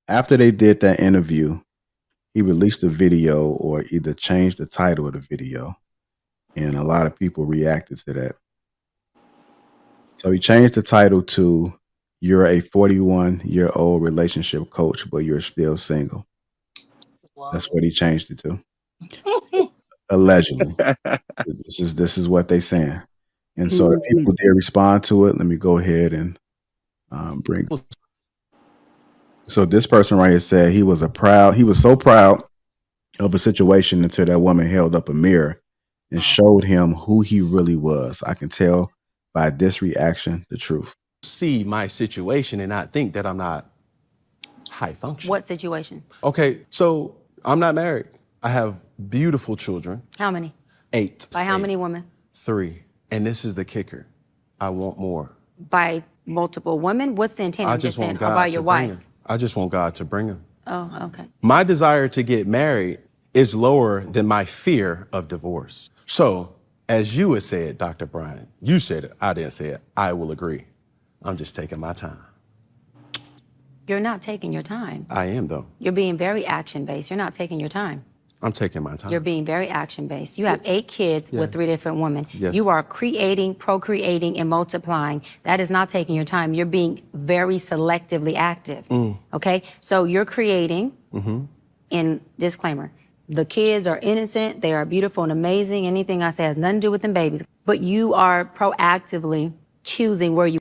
After they did that interview, he released a video or either changed the title of the video, and a lot of people reacted to that. So he changed the title to "You're a 41-year-old relationship coach, but you're still single." That's Whoa. what he changed it to, allegedly. This is what they saying, and so the people did respond to it. Let me go ahead and bring. So this person right here said he was so proud of a situation until that woman held up a mirror and showed him who he really was. I can tell by this reaction the truth. See my situation and not think that I'm not high function. What situation? Okay, so I'm not married. I have beautiful children. How many? 8. By how 8. many women? 3. And this is the kicker. I want more. By multiple women? What's the intent I of this just want saying? Or God by to your bring wife? him. I just want God to bring him. Oh, okay. My desire to get married is lower than my fear of divorce. So, as you had said, Dr. Bryant, you said it, I didn't say it, I will agree. I'm just taking my time. You're not taking your time. I am, though. You're being very action-based. You're not taking your time. I'm taking my time. You're being very action-based. You have 8 kids with 3 different women. Yes. You are creating, procreating, and multiplying. That is not taking your time. You're being very selectively active. Okay? So you're creating, in disclaimer, the kids are innocent, they are beautiful and amazing. Anything I say has nothing to do with them babies. But you are proactively choosing where you.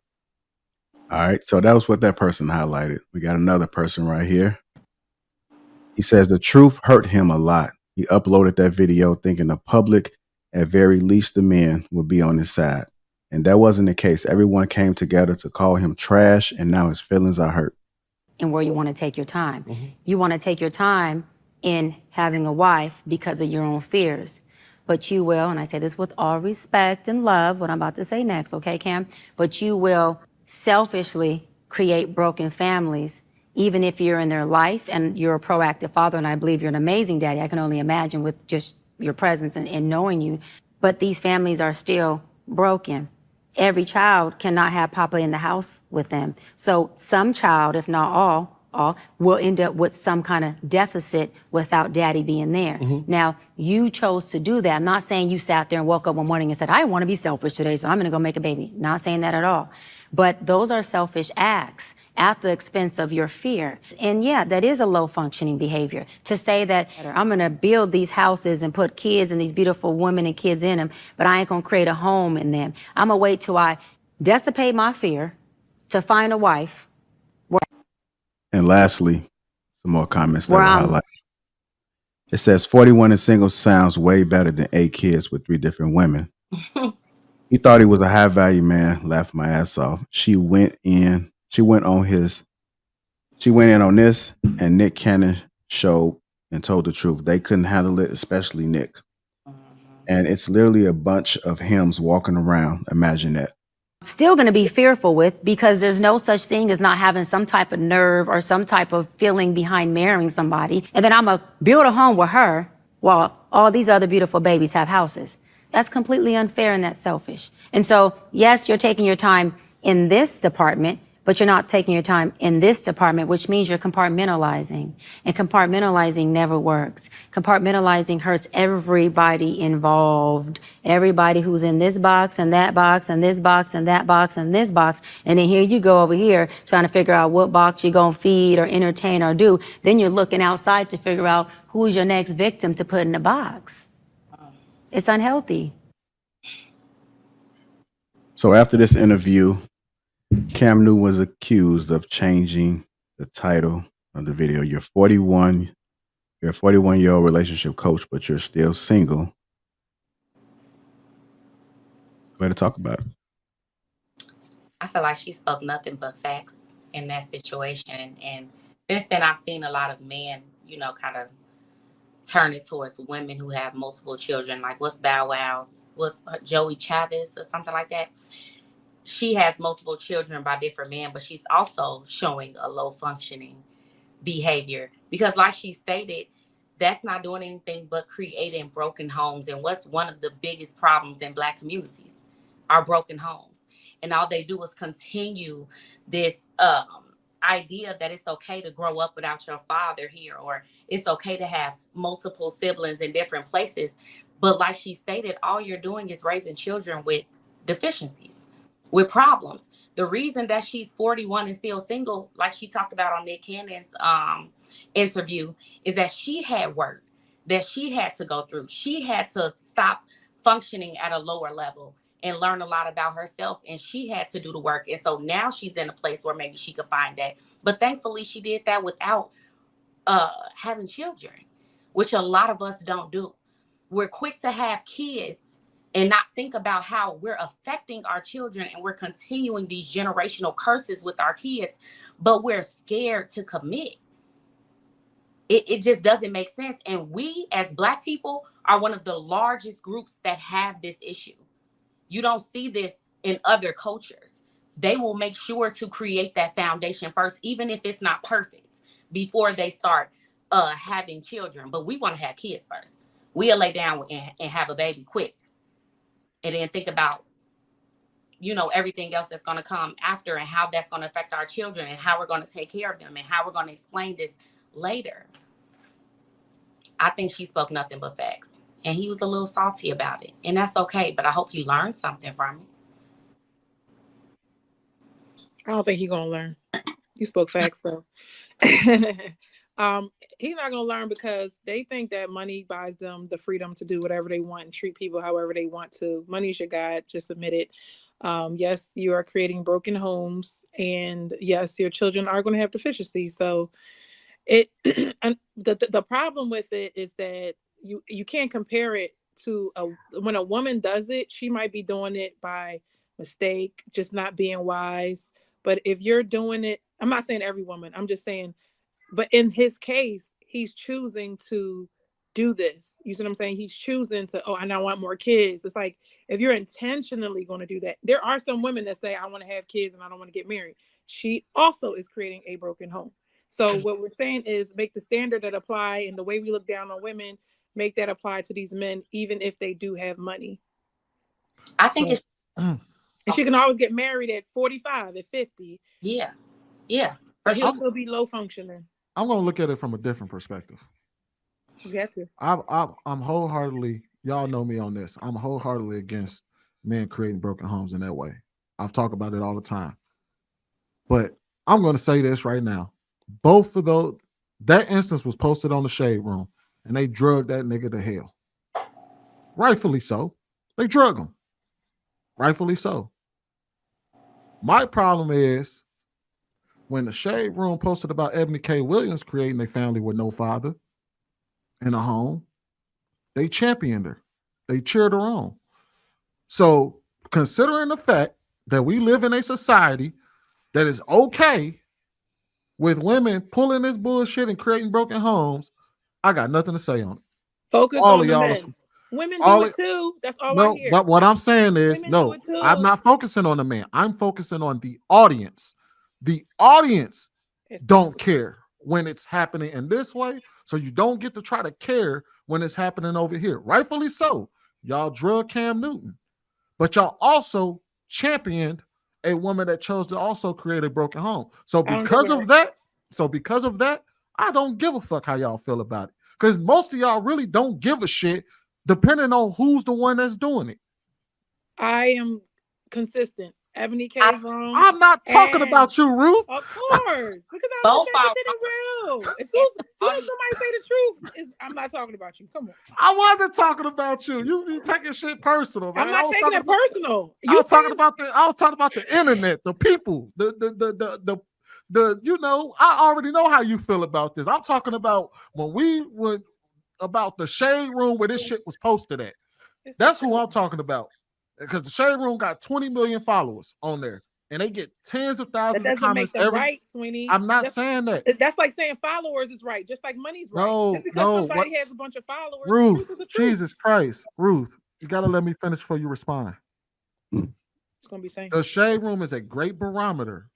All right, so that was what that person highlighted. We got another person right here. He says the truth hurt him a lot. He uploaded that video thinking the public, at very least the men, would be on his side. And that wasn't the case. Everyone came together to call him trash, and now his feelings are hurt. And where you want to take your time. You want to take your time in having a wife because of your own fears. But you will, and I say this with all respect and love, what I'm about to say next, okay, Cam? But you will selfishly create broken families, even if you're in their life and you're a proactive father, and I believe you're an amazing daddy. I can only imagine with just your presence and knowing you. But these families are still broken. Every child cannot have Papa in the house with them. So some child, if not all, will end up with some kind of deficit without daddy being there. Now, you chose to do that. I'm not saying you sat there and woke up one morning and said, I want to be selfish today, so I'm going to go make a baby. Not saying that at all. But those are selfish acts at the expense of your fear. And yeah, that is a low functioning behavior to say that I'm going to build these houses and put kids and these beautiful women and kids in them, but I ain't going to create a home in them. I'm going to wait till I dissipate my fear to find a wife. And lastly, some more comments that Where were I'm- highlighted. It says 41 and single sounds way better than 8 kids with 3 different women. He thought he was a high value man, laughed my ass off. She went in on this, and Nick Cannon showed and told the truth. They couldn't handle it, especially Nick. And it's literally a bunch of hymns walking around. Imagine that. Still going to be fearful with, because there's no such thing as not having some type of nerve or some type of feeling behind marrying somebody. And then I'm going to build a home with her while all these other beautiful babies have houses. That's completely unfair and that's selfish. And so, yes, you're taking your time in this department, but you're not taking your time in this department, which means you're compartmentalizing. And compartmentalizing never works. Compartmentalizing hurts everybody involved. Everybody who's in this box and that box and this box and that box and this box. And then here you go over here trying to figure out what box you're going to feed or entertain or do. Then you're looking outside to figure out who's your next victim to put in the box. It's unhealthy. So after this interview, Cam Newton was accused of changing the title of the video. You're a 41-year-old relationship coach, but you're still single. Go ahead and talk about it. I feel like she spoke nothing but facts in that situation. And since then, I've seen a lot of men, kind of turn it towards women who have multiple children. Like, what's Bow Wow's? What's Joey Chavez or something like that? She has multiple children by different men, but she's also showing a low functioning behavior because, like she stated, that's not doing anything but creating broken homes. And what's one of the biggest problems in Black communities are broken homes. And all they do is continue this idea that it's okay to grow up without your father here, or it's okay to have multiple siblings in different places. But like she stated, all you're doing is raising children with deficiencies, with problems. The reason that she's 41 and still single, like she talked about on Nick Cannon's interview, is that she had work that she had to go through. She had to stop functioning at a lower level and learn a lot about herself, and she had to do the work. And so now she's in a place where maybe she could find that. But thankfully she did that without having children, which a lot of us don't do. We're quick to have kids and not think about how we're affecting our children, and we're continuing these generational curses with our kids, but we're scared to commit. It just doesn't make sense. And we as Black people are one of the largest groups that have this issue. You don't see this in other cultures. They will make sure to create that foundation first, even if it's not perfect, before they start having children. But we want to have kids first. We'll lay down and have a baby quick, and then think about, you know, everything else that's going to come after, and how that's going to affect our children, and how we're going to take care of them, and how we're going to explain this later. I think she spoke nothing but facts. And he was a little salty about it. And that's okay. But I hope you learned something from it. I don't think he's going to learn. You spoke facts, though. He's not going to learn because they think that money buys them the freedom to do whatever they want and treat people however they want to. Money's your God. Just admit it. Yes, you are creating broken homes. And yes, your children are going to have deficiencies. So and the problem with it is that you can't compare it to when a woman does it. She might be doing it by mistake, just not being wise. But if you're doing it, I'm not saying every woman, I'm just saying, but in his case, he's choosing to do this. You see what I'm saying? He's choosing to, and I want more kids. It's like, if you're intentionally going to do that, there are some women that say, I want to have kids and I don't want to get married. She also is creating a broken home. So what we're saying is make the standard that apply, and the way we look down on women, make that apply to these men, even if they do have money. I think it's... And she can always get married at 45, at 50. Yeah. But he'll still be low functioning. I'm going to look at it from a different perspective. You got to. I'm wholeheartedly, y'all know me on this, I'm wholeheartedly against men creating broken homes in that way. I've talked about it all the time. But I'm going to say this right now. Both of those, that instance was posted on the Shade Room, and they drugged that nigga to hell. Rightfully so. They drug him. Rightfully so. My problem is when the Shade Room posted about Ebony K. Williams creating a family with no father in a home, they championed her. They cheered her on. So considering the fact that we live in a society that is okay with women pulling this bullshit and creating broken homes, I got nothing to say on it. Focus all on the men. Women do it too. That's all I hear. But what I'm saying is, no, I'm not focusing on the man. I'm focusing on the audience. The audience don't care when it's happening in this way, so you don't get to try to care when it's happening over here. Rightfully so. Y'all drug Cam Newton, but y'all also championed a woman that chose to also create a broken home. So because of that, I don't give a fuck how y'all feel about it. Because most of y'all really don't give a shit, depending on who's the one that's doing it. I am consistent. Ebony K is wrong. I'm not talking about you, Ruth. Of course. Because I was keeping it real. As soon as somebody say the truth, I'm not talking about you. Come on. I wasn't talking about you. You be taking shit personal, man. I'm not taking it personal. I was talking about the internet, the people, the you know, I already know how you feel about this. I'm talking about when we went about the Shade Room where this shit was posted at. That's who I'm talking about. Because the Shade Room got 20 million followers on there, and they get tens of thousands of comments every. Right, Sweeney. I'm not saying that. That's like saying followers is right, just like money's right. No, just because somebody has a bunch of followers, Ruth, Jesus Christ, Ruth, you gotta let me finish before you respond. It's gonna be saying the Shade Room is a great barometer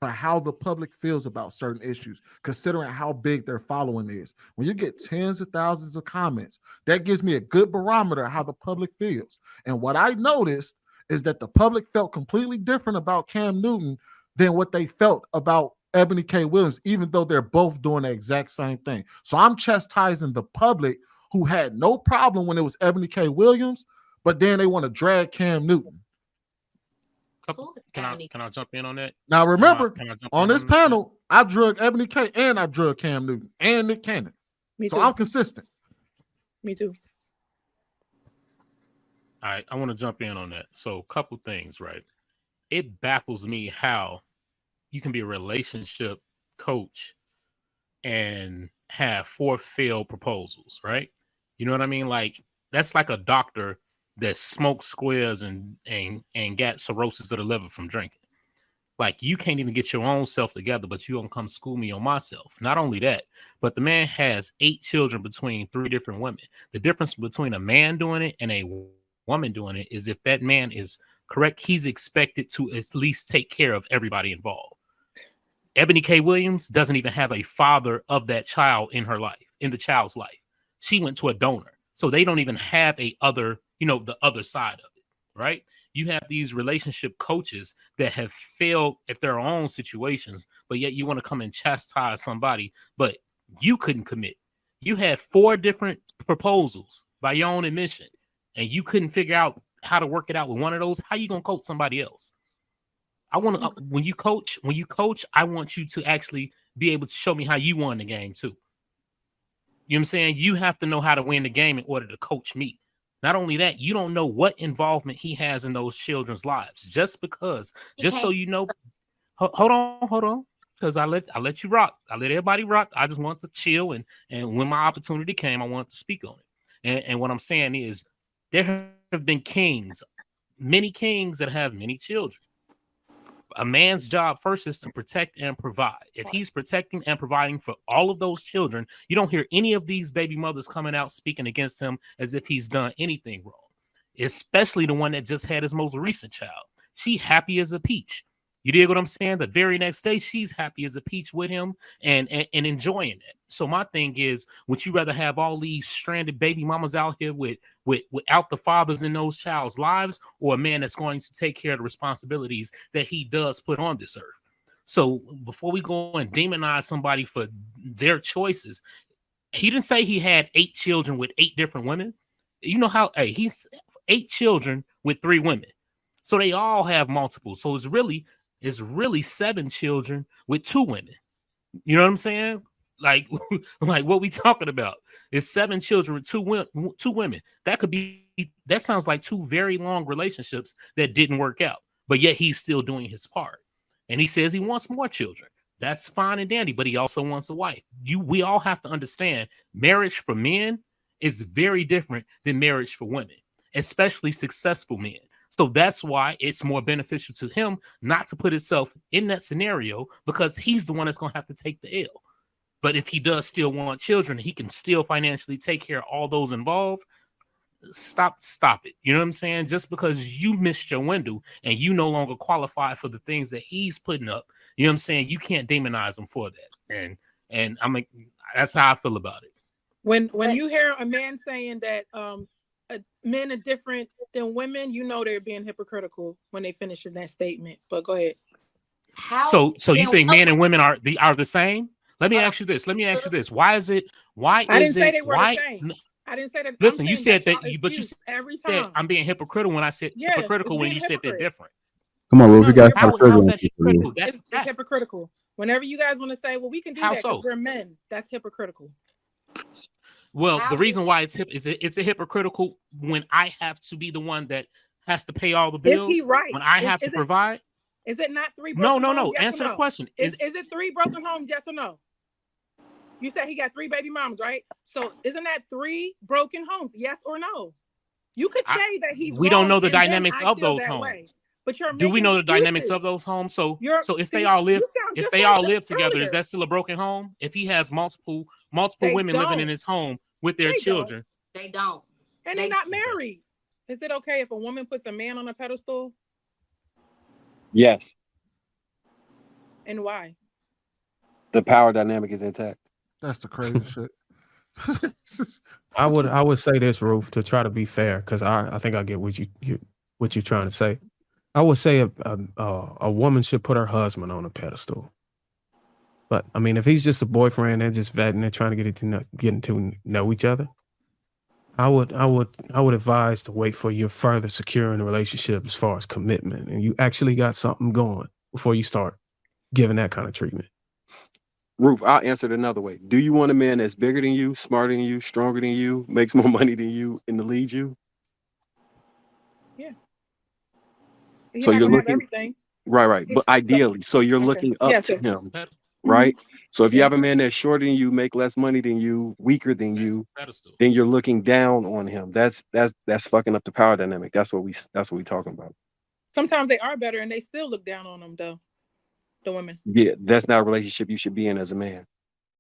for how the public feels about certain issues, considering how big their following is. When you get tens of thousands of comments, that gives me a good barometer of how the public feels. And what I noticed is that the public felt completely different about Cam Newton than what they felt about Ebony K. Williams, even though they're both doing the exact same thing. So I'm chastising the public who had no problem when it was Ebony K. Williams, but then they want to drag Cam Newton. Can I jump in on that? Now remember, on this panel, I drug Ebony K and I drug Cam Newton and Nick Cannon. Me so too. I'm consistent. Me too. I want to jump in on that. So a couple things, right? It baffles me how you can be a relationship coach and have 4 failed proposals, right? You know what I mean? Like, that's like a doctor that smoked squares and got cirrhosis of the liver from drinking. Like, you can't even get your own self together, but you gonna come school me on myself. Not only that, but the man has 8 children between 3 different women. The difference between a man doing it and a woman doing it is if that man is correct, he's expected to at least take care of everybody involved. Ebony K. Williams doesn't even have a father of that child in her life, in the child's life. She went to a donor. So they don't even have the other side of it, right? You have these relationship coaches that have failed at their own situations, but yet you want to come and chastise somebody, but you couldn't commit. You had 4 different proposals by your own admission, and you couldn't figure out how to work it out with one of those. How you gonna coach somebody else? I want to when you coach, I want you to actually be able to show me how you won the game too. You know what I'm saying? You have to know how to win the game in order to coach me. Not only that, you don't know what involvement he has in those children's lives. Just so you know, hold on, because I let you rock. I let everybody rock. I just want to chill, and when my opportunity came, I want to speak on it. And what I'm saying is, there have been many kings that have many children. A man's job first is to protect and provide. If he's protecting and providing for all of those children, you don't hear any of these baby mothers coming out speaking against him as if he's done anything wrong, especially the one that just had his most recent child. She happy as a peach. You dig what I'm saying? The very next day, she's happy as a peach with him and enjoying it. So my thing is, would you rather have all these stranded baby mamas out here without the fathers in those child's lives, or a man that's going to take care of the responsibilities that he does put on this earth? So before we go and demonize somebody for their choices, he didn't say he had 8 children with 8 different women. You know how, he's 8 children with 3 women. So they all have multiple. So it's really 7 children with 2 women. You know what I'm saying? Like what we talking about? It's 7 children with 2 women. That sounds like 2 very long relationships that didn't work out. But yet he's still doing his part. And he says he wants more children. That's fine and dandy, but he also wants a wife. We all have to understand, marriage for men is very different than marriage for women, especially successful men. So that's why it's more beneficial to him not to put himself in that scenario, because he's the one that's going to have to take the L. But if he does still want children, he can still financially take care of all those involved. Stop it. You know what I'm saying? Just because you missed your window and you no longer qualify for the things that he's putting up, you know what I'm saying? You can't demonize him for that. And I'm like, that's how I feel about it. When you hear a man saying that men are different than women, you know they're being hypocritical when they finish in that statement. But go ahead. So you think men and women are the same? Let me ask you this. Why is it? I didn't say they were the same. I didn't say that. Listen, you said that, but you said every time I'm being hypocritical when I said hypocritical when you said they're different. Come on, Roof. You guys how's that hypocritical? It's hypocritical. Whenever you guys want to say, well, we can do that because we're men, that's hypocritical. Well, the reason why it's a hypocritical when I have to be the one that has to pay all the bills. Is he right? When I have to provide. Is it not 3 broken homes? No. Yes Answer the question. Is it 3 broken homes? Yes or no? You said he got 3 baby moms, right? So isn't that 3 broken homes? Yes or no? You could say that he's. We don't know the dynamics of those homes. Way. But do we know the dynamics of those homes? So if they all live together, is that still a broken home? If he has multiple women living in his home with their children, they don't. And they're not married. Is it okay if a woman puts a man on a pedestal? Yes. And why? The power dynamic is intact. That's the crazy shit. I would say this, Roof, to try to be fair, because I think I get what you're trying to say. I would say a woman should put her husband on a pedestal. But I mean, if he's just a boyfriend and just vetting and trying to get to know each other, I would advise to wait for your further securing the relationship as far as commitment, and you actually got something going before you start giving that kind of treatment. Roof, I'll answer it another way. Do you want a man that's bigger than you, smarter than you, stronger than you, makes more money than you, and to lead you? Yeah. He's So not you're gonna have looking, everything. right. But ideally, so you're Okay. looking up Yeah. to him, Pedestal. right? So if you Yeah. have a man that's shorter than you, make less money than you, weaker than you, Pedestal. then you're looking down on him. That's fucking up the power dynamic. That's what we talking about. Sometimes they are better and they still look down on them though. The women. Yeah, that's not a relationship you should be in as a man.